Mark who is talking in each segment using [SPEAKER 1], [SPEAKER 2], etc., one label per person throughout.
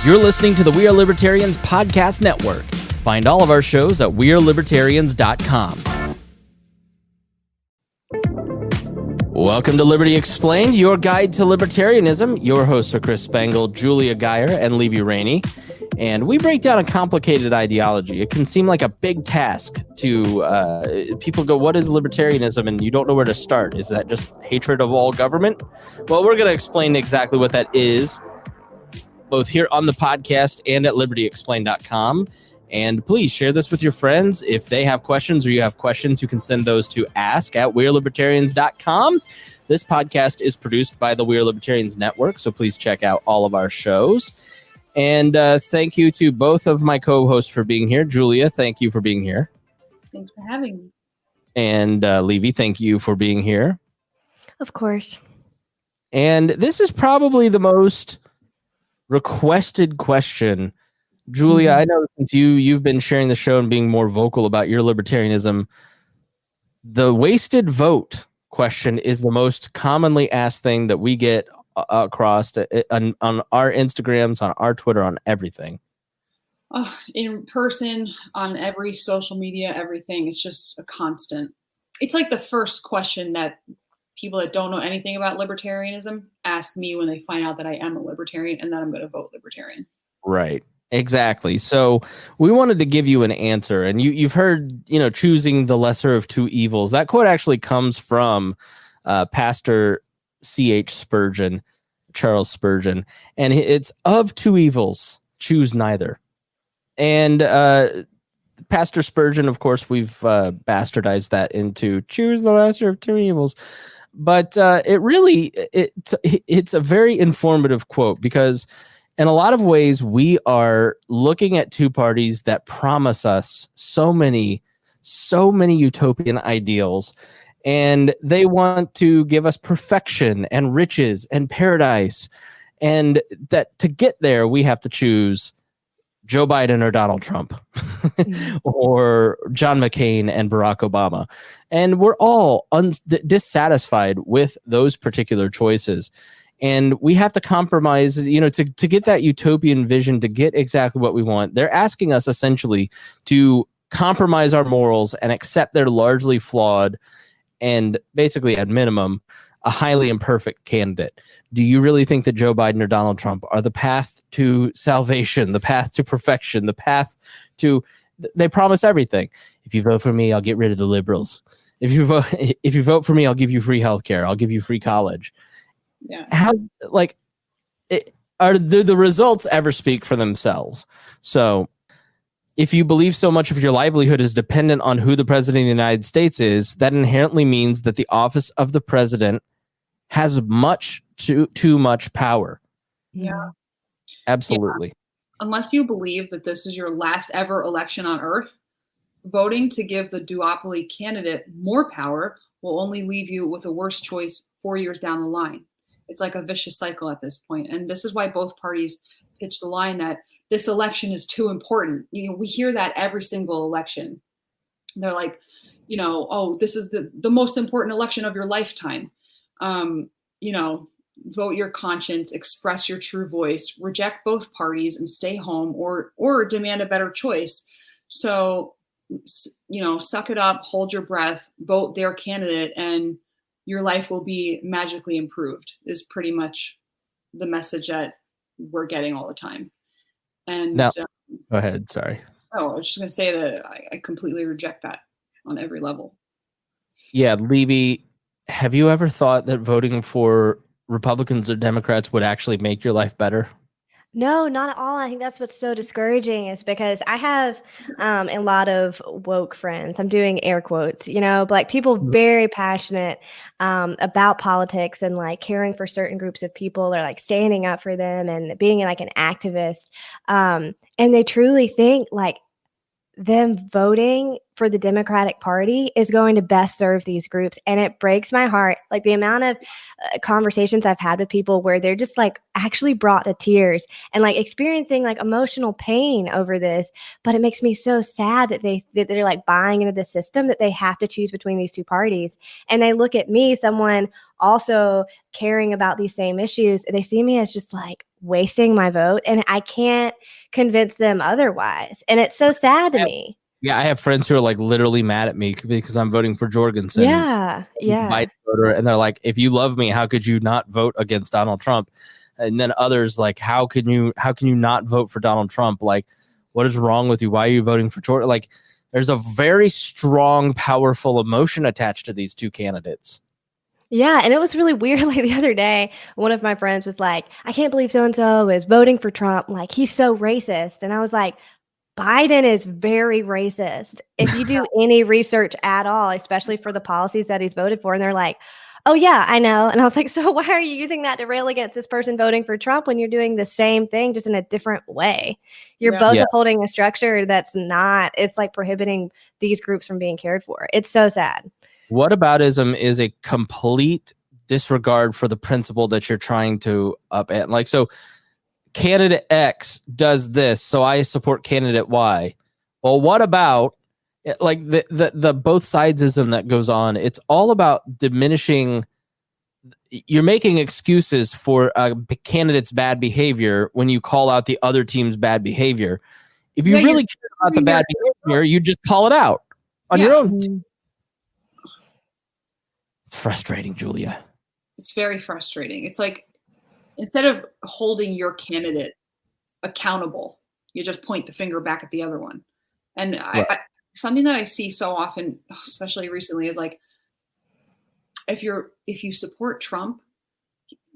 [SPEAKER 1] You're listening to the We Are Libertarians podcast network. Find all of our shows at wearelibertarians.com. Welcome to Liberty Explained, your guide to libertarianism. Your hosts are Chris Spangle, Julia Geyer, and Levy Rainey. And we break down a complicated ideology. It can seem like a big task to people go, what is libertarianism? And you don't know where to start. Is that just hatred of all government? Well, we're going to explain exactly what that is, both here on the podcast and at libertyexplained.com. And please share this with your friends. If they have questions or you have questions, you can send those to ask@wearelibertarians.com. This podcast is produced by the We Are Libertarians Network, so please check out all of our shows. And thank you to both of my co-hosts for being here. Julia, thank you for being here.
[SPEAKER 2] Thanks for having me.
[SPEAKER 1] And Levy, thank you for being here.
[SPEAKER 3] Of course.
[SPEAKER 1] And this is probably the most requested question. Julia, I know since you've been sharing the show and being more vocal about your libertarianism, the wasted vote question is the most commonly asked thing that we get across on our Instagrams, on our Twitter, on everything.
[SPEAKER 2] In person, on every social media, everything. It's just a constant. It's like the first question that people that don't know anything about libertarianism ask me when they find out that I am a libertarian and that I'm going to vote libertarian.
[SPEAKER 1] Right. Exactly. So we wanted to give you an answer, and you've heard, choosing the lesser of two evils. That quote actually comes from Pastor C.H. Spurgeon, Charles Spurgeon, and it's of two evils, choose neither. And Pastor Spurgeon, of course, we've bastardized that into choose the lesser of two evils. But it's a very informative quote, because in a lot of ways we are looking at two parties that promise us so many utopian ideals, and they want to give us perfection and riches and paradise, and that to get there we have to choose Joe Biden or Donald Trump or John McCain and Barack Obama. And we're all dissatisfied with those particular choices. And we have to compromise, to get that utopian vision, to get exactly what we want. They're asking us essentially to compromise our morals and accept they're largely flawed and basically, at minimum, a highly imperfect candidate. Do you really think that Joe Biden or Donald Trump are the path to salvation, the path to perfection, the path to... They promise everything. If you vote for me, I'll get rid of the liberals. If you vote for me, I'll give you free healthcare. I'll give you free college.
[SPEAKER 2] Yeah.
[SPEAKER 1] Are the results ever speak for themselves? So if you believe so much of your livelihood is dependent on who the president of the United States is, that inherently means that the office of the president has too much power.
[SPEAKER 2] Yeah.
[SPEAKER 1] Absolutely.
[SPEAKER 2] Yeah. Unless you believe that this is your last ever election on Earth, voting to give the duopoly candidate more power will only leave you with a worse choice 4 years down the line. It's like a vicious cycle at this point. And this is why both parties pitch the line that this election is too important. We hear that every single election. They're like, this is the most important election of your lifetime. Vote your conscience, express your true voice, reject both parties and stay home, or demand a better choice. So, suck it up, hold your breath, vote their candidate, and your life will be magically improved, is pretty much the message that we're getting all the time. And
[SPEAKER 1] now, go ahead. Sorry.
[SPEAKER 2] I was just going to say that I completely reject that on every level.
[SPEAKER 1] Yeah. Levy, have you ever thought that voting for Republicans or Democrats would actually make your life better?
[SPEAKER 3] No, not at all. I think that's what's so discouraging, is because I have a lot of woke friends. I'm doing air quotes, like people very passionate about politics and like caring for certain groups of people, or like standing up for them and being like an activist. And they truly think like them voting for the Democratic Party is going to best serve these groups. And it breaks my heart. Like the amount of conversations I've had with people where they're just like actually brought to tears and like experiencing like emotional pain over this. But it makes me so sad that they're like buying into the system that they have to choose between these two parties. And they look at me, someone also caring about these same issues. They see me as just like wasting my vote, and I can't convince them otherwise. And it's so sad to me.
[SPEAKER 1] Yeah, I have friends who are like literally mad at me because I'm voting for Jorgensen.
[SPEAKER 3] Yeah.
[SPEAKER 1] Biden voter, and they're like, if you love me, how could you not vote against Donald Trump? And then others like, how can you not vote for Donald Trump? Like, what is wrong with you? Why are you voting for Jordan? Like, there's a very strong, powerful emotion attached to these two candidates.
[SPEAKER 3] Yeah, and it was really weird. Like the other day, one of my friends was like, I can't believe so-and-so is voting for Trump. Like, he's so racist. And I was like, Biden is very racist. If you do any research at all, especially for the policies that he's voted for, and they're like, oh, yeah, I know. And I was like, so why are you using that to rail against this person voting for Trump when you're doing the same thing, just in a different way? You're both upholding a structure that's not, it's like prohibiting these groups from being cared for. It's so sad.
[SPEAKER 1] Whataboutism is a complete disregard for the principle that you're trying to upend. Like, so candidate X does this, so I support candidate Y. Well, what about like the both sidesism that goes on? It's all about diminishing. You're making excuses for a candidate's bad behavior when you call out the other team's bad behavior. If you really care about the bad behavior, you just call it out on your own. It's frustrating, Julia.
[SPEAKER 2] It's very frustrating. It's like, instead of holding your candidate accountable, you just point the finger back at the other one. And something that I see so often, especially recently, is like, if you support Trump,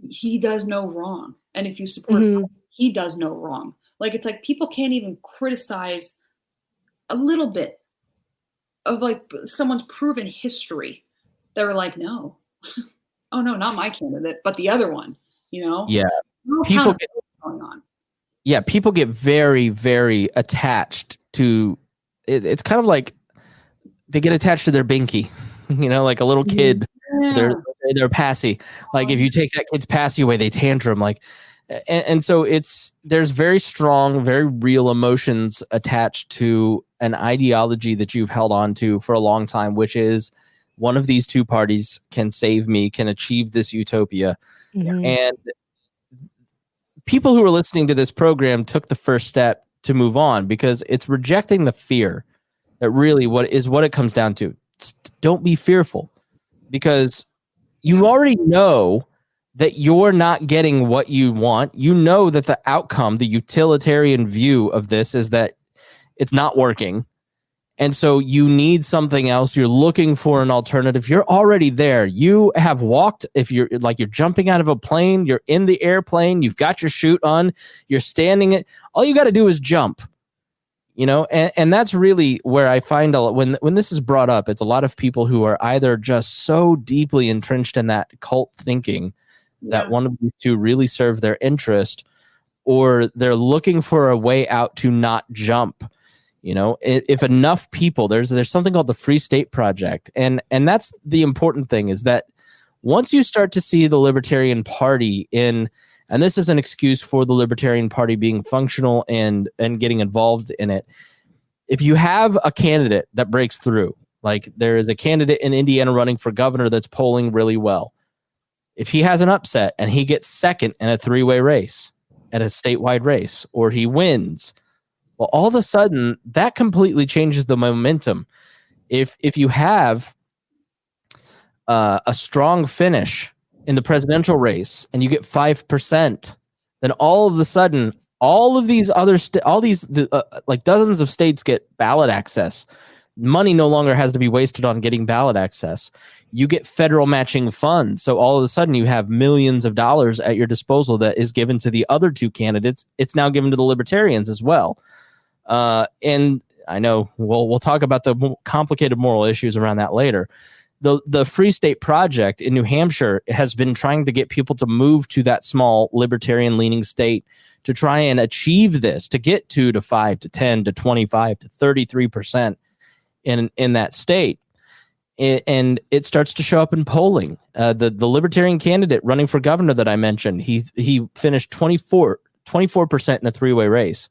[SPEAKER 2] he does no wrong. And if you support Trump, he does no wrong. Like, it's like people can't even criticize a little bit of like someone's proven history. They were like, no, oh no, not my candidate, but the other one, you know?
[SPEAKER 1] Yeah. People get going on. Yeah. People get very, very attached to it. It's kind of like they get attached to their binky, you know, like a little kid, they're passy. Like if you take that kid's passy away, they tantrum like, and so there's very strong, very real emotions attached to an ideology that you've held on to for a long time, which is one of these two parties can save me, can achieve this utopia. And people who are listening to this program took the first step to move on, because it's rejecting the fear that really what it comes down to. Don't be fearful, because you already know that you're not getting what you want. You know that the outcome, the utilitarian view of this is that it's not working. And so you need something else. You're looking for an alternative. You're already there. You have walked. If you're like, you're jumping out of a plane, you're in the airplane, you've got your chute on, you're standing it. All you got to do is jump, you know? And that's really where I find when this is brought up, it's a lot of people who are either just so deeply entrenched in that cult thinking that one of these two really serve their interest, or they're looking for a way out to not jump. You know, if enough people, there's something called the Free State Project. And that's the important thing, is that once you start to see the Libertarian Party and this is an excuse for the Libertarian Party being functional and getting involved in it. If you have a candidate that breaks through, like there is a candidate in Indiana running for governor that's polling really well. If he has an upset and he gets second in a three-way race at a statewide race, or he wins, well, all of a sudden, that completely changes the momentum. If you have a strong finish in the presidential race and you get 5%, then all of a sudden, all of these other like dozens of states get ballot access. Money no longer has to be wasted on getting ballot access. You get federal matching funds. So all of a sudden you have millions of dollars at your disposal that is given to the other two candidates. It's now given to the Libertarians as well. And I know we'll talk about the complicated moral issues around that later. The Free State Project in New Hampshire has been trying to get people to move to that small libertarian leaning state to try and achieve this, to get 2 to 5 to 10 to 25 to 33% in that state. And it starts to show up in polling. The libertarian candidate running for governor that I mentioned, he finished 24% in a three-way race.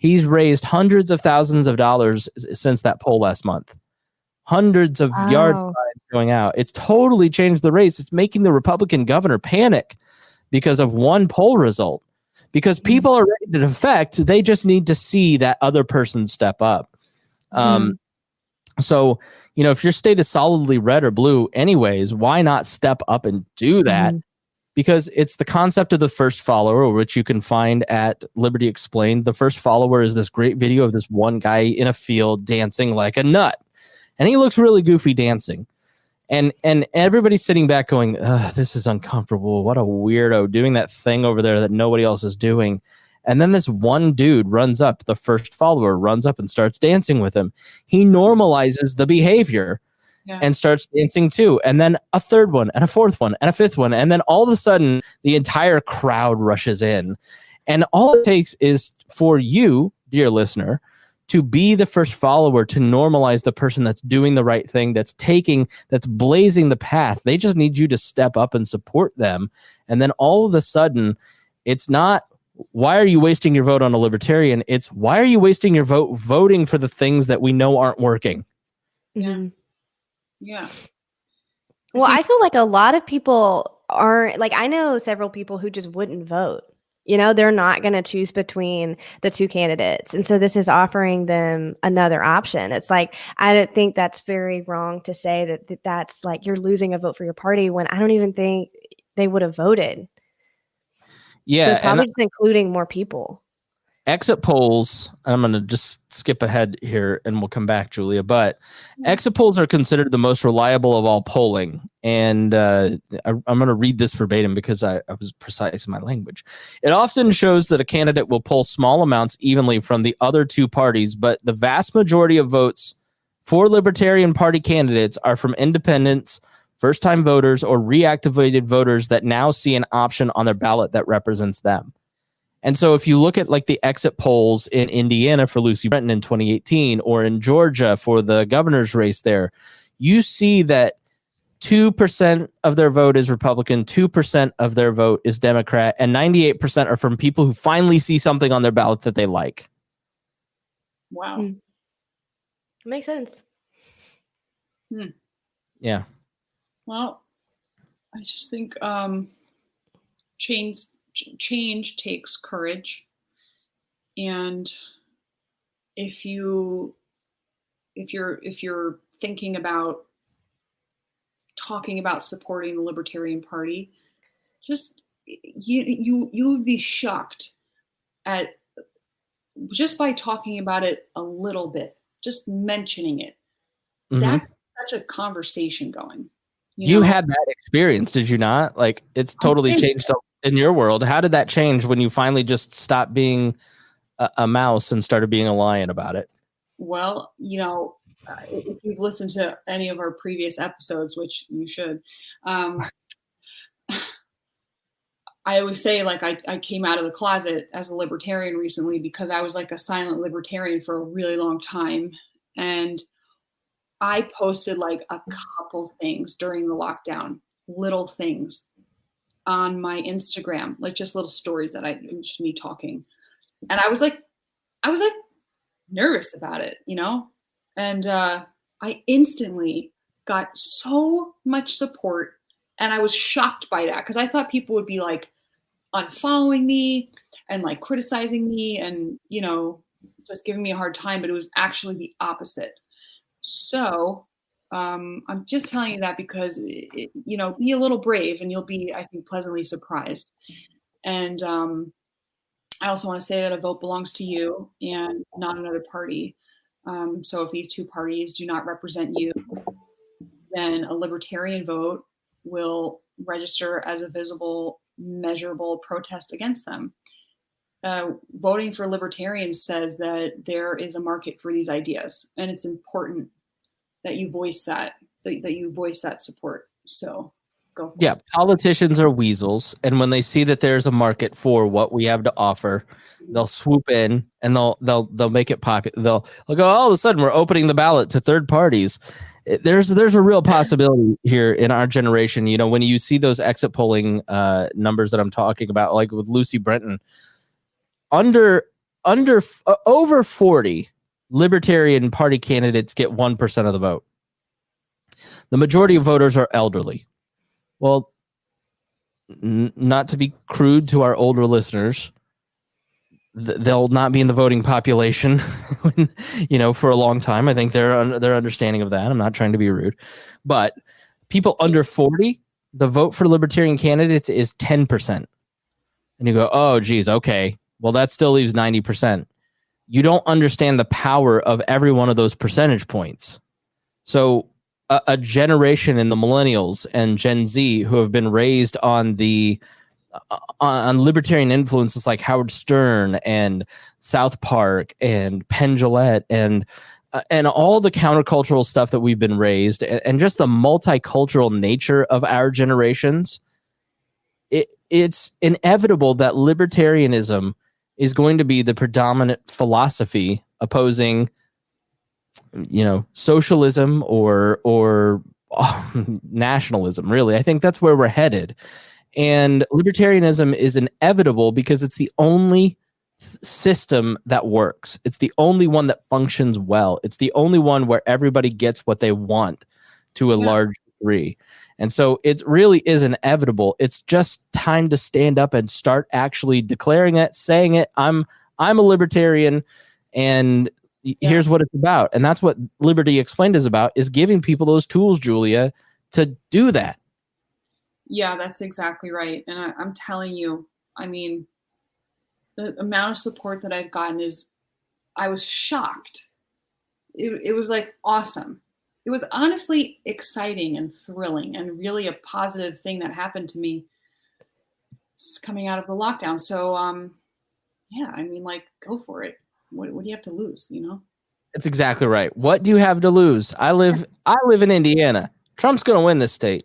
[SPEAKER 1] He's raised hundreds of thousands of dollars since that poll last month. Hundreds of yard signs going out. It's totally changed the race. It's making the Republican governor panic because of one poll result. because people are ready to defect. They just need to see that other person step up. So, if your state is solidly red or blue anyways, why not step up and do that? Because it's the concept of the first follower, which you can find at Liberty Explained. The first follower is this great video of this one guy in a field dancing like a nut. And he looks really goofy dancing. And everybody's sitting back going, this is uncomfortable. What a weirdo doing that thing over there that nobody else is doing. And then this one dude runs up, the first follower runs up and starts dancing with him. He normalizes the behavior and starts dancing too. And then a third one and a fourth one and a fifth one. And then all of a sudden, the entire crowd rushes in. And all it takes is for you, dear listener, to be the first follower, to normalize the person that's doing the right thing, that's blazing the path. They just need you to step up and support them. And then all of a sudden, it's not, why are you wasting your vote on a libertarian? It's, why are you wasting your vote voting for the things that we know aren't working?
[SPEAKER 2] Yeah.
[SPEAKER 3] Well, I feel like a lot of people aren't, like, I know several people who just wouldn't vote. They're not going to choose between the two candidates. And so this is offering them another option. It's like, I don't think that's very wrong to say that's like you're losing a vote for your party when I don't even think they would have voted.
[SPEAKER 1] Yeah.
[SPEAKER 3] So it's probably just including more people.
[SPEAKER 1] Exit polls, I'm going to just skip ahead here and we'll come back, Julia, but exit polls are considered the most reliable of all polling. And I'm going to read this verbatim because I was precise in my language. It often shows that a candidate will pull small amounts evenly from the other two parties, but the vast majority of votes for Libertarian Party candidates are from independents, first-time voters, or reactivated voters that now see an option on their ballot that represents them. And so if you look at like the exit polls in Indiana for Lucy Brenton in 2018 or in Georgia for the governor's race there, you see that 2% of their vote is Republican, 2% of their vote is Democrat, and 98% are from people who finally see something on their ballot that they like.
[SPEAKER 2] Wow.
[SPEAKER 3] Makes sense.
[SPEAKER 1] Yeah.
[SPEAKER 2] Well, I just think change takes courage, and if you're thinking about talking about supporting the Libertarian Party, just you would be shocked at just by talking about it a little bit, just mentioning it. That's such a conversation going.
[SPEAKER 1] You had that experience, did you not? Like, it's totally changed in your world. How did that change when you finally just stopped being a mouse and started being a lion about it?
[SPEAKER 2] Well, if you've listened to any of our previous episodes, which you should, I always say, like, I came out of the closet as a libertarian recently because I was like a silent libertarian for a really long time. And I posted like a couple things during the lockdown, little things on my Instagram, like just little stories that just me talking. And I was like nervous about it, and I instantly got so much support, and I was shocked by that because I thought people would be like unfollowing me and like criticizing me and, just giving me a hard time, but it was actually the opposite. So I'm just telling you that because, be a little brave and you'll be, I think, pleasantly surprised. And I also want to say that a vote belongs to you and not another party. So if these two parties do not represent you, then a libertarian vote will register as a visible, measurable protest against them. Voting for libertarians says that there is a market for these ideas, and it's important that you voice that you voice that support. So go for it.
[SPEAKER 1] Politicians are weasels, and when they see that there's a market for what we have to offer, they'll swoop in and they'll make it popular. They'll go, all of a sudden we're opening the ballot to third parties. There's a real possibility here in our generation. When you see those exit polling numbers that I'm talking about, like with Lucy Brenton, over 40 Libertarian Party candidates get 1% of the vote. The majority of voters are elderly. Well, not to be crude to our older listeners, they'll not be in the voting population, for a long time. I think they're understanding of that. I'm not trying to be rude, but people under 40, the vote for libertarian candidates is 10%. And you go, oh, geez, okay. Well, that still leaves 90%. You don't understand the power of every one of those percentage points. So a generation in the millennials and Gen Z who have been raised on on libertarian influences like Howard Stern and South Park and Penn Jillette and all the countercultural stuff that we've been raised, and just the multicultural nature of our generations, it's inevitable that libertarianism is going to be the predominant philosophy opposing, socialism or nationalism. Really, I think that's where we're headed. And libertarianism is inevitable because it's the only system that works. It's the only one that functions well. It's the only one where everybody gets what they want to a large degree. And so it really is inevitable. It's just time to stand up and start actually declaring it, saying it. I'm a libertarian, and here's what it's about. And that's what Liberty Explained is about, is giving people those tools, Julia, to do that.
[SPEAKER 2] Yeah, that's exactly right. And I'm telling you, I mean, the amount of support that I've gotten I was shocked. It was like awesome. It was honestly exciting and thrilling and really a positive thing that happened to me coming out of the lockdown. So, yeah, I mean, like, go for it. What do you have to lose,
[SPEAKER 1] That's exactly right. What do you have to lose? I live in Indiana. Trump's going to win this state.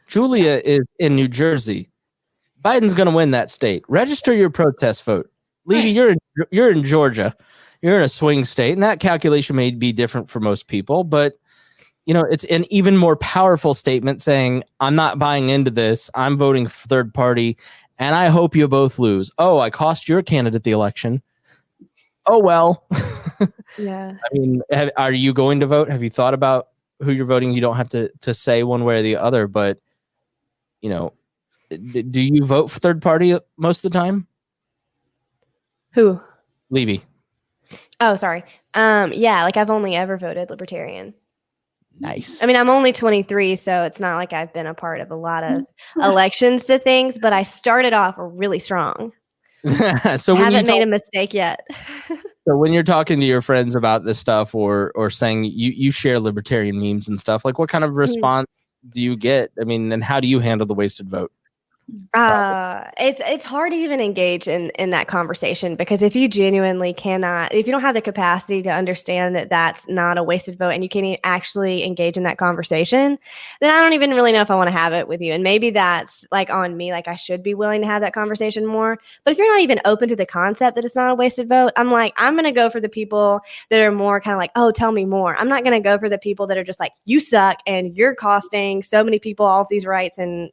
[SPEAKER 1] Julia is in New Jersey. Biden's going to win that state. Register your protest vote. Levy, right. You're in Georgia. You're in a swing state, and that calculation may be different for most people, but it's an even more powerful statement saying, I'm not buying into this. I'm voting for third party, and I hope you both lose. Oh, I cost your candidate the election. Oh, well.
[SPEAKER 3] Yeah.
[SPEAKER 1] I mean, are you going to vote? Have you thought about who you're voting? You don't have to say one way or the other, but do you vote for third party most of the time?
[SPEAKER 3] Who?
[SPEAKER 1] Levy.
[SPEAKER 3] Oh, sorry. Yeah, like I've only ever voted libertarian.
[SPEAKER 1] Nice.
[SPEAKER 3] I mean, I'm only 23, so it's not like I've been a part of a lot of elections to things, but I started off really strong.
[SPEAKER 1] So
[SPEAKER 3] I haven't made a mistake yet.
[SPEAKER 1] So when you're talking to your friends about this stuff or saying you share libertarian memes and stuff, like what kind of response do you get? I mean, and how do you handle the wasted vote?
[SPEAKER 3] It's hard to even engage in that conversation, because if you genuinely cannot, if you don't have the capacity to understand that that's not a wasted vote and you can't actually engage in that conversation, then I don't even really know if I want to have it with you. And maybe that's like on me, like I should be willing to have that conversation more. But if you're not even open to the concept that it's not a wasted vote, I'm going to go for the people that are more kind of like, oh, tell me more. I'm not going to go for the people that are just like, you suck and you're costing so many people all of these rights, and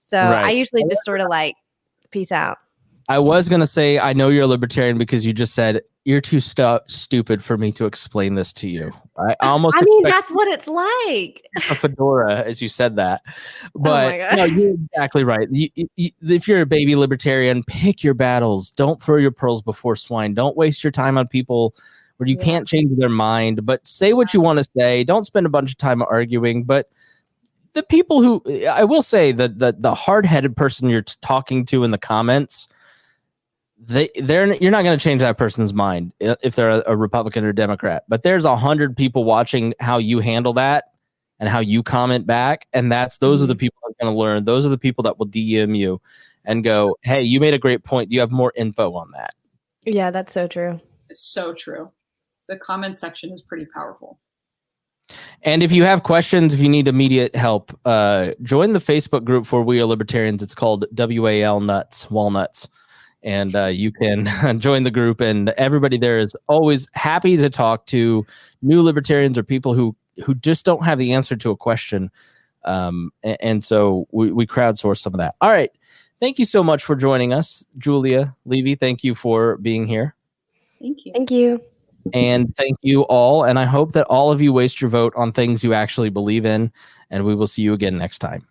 [SPEAKER 3] So right. I usually just sort of like peace out.
[SPEAKER 1] I was going to say, I know you're a libertarian because you just said you're too stupid for me to explain this to you. I
[SPEAKER 3] mean, that's what it's like.
[SPEAKER 1] A fedora as you said that. But no, you're exactly right. If you're a baby libertarian, pick your battles. Don't throw your pearls before swine. Don't waste your time on people where you can't change their mind. But say what you want to say. Don't spend a bunch of time arguing. But the people who, I will say that the hard-headed person you're talking to in the comments, you're not going to change that person's mind if they're a Republican or Democrat. But there's 100 people watching how you handle that and how you comment back, and those are the people that are going to learn. Those are the people that will DM you and go, "Hey, you made a great point. Do you have more info on that?"
[SPEAKER 3] Yeah, that's so true.
[SPEAKER 2] It's so true. The comment section is pretty powerful.
[SPEAKER 1] And if you have questions, if you need immediate help, join the Facebook group for We Are Libertarians. It's called WAL Nuts, Walnuts. And you can join the group. And everybody there is always happy to talk to new libertarians or people who just don't have the answer to a question. And so we crowdsource some of that. All right. Thank you so much for joining us, Julia Levy. Thank you for being here.
[SPEAKER 2] Thank you.
[SPEAKER 3] Thank you.
[SPEAKER 1] And thank you all. And I hope that all of you waste your vote on things you actually believe in. And we will see you again next time.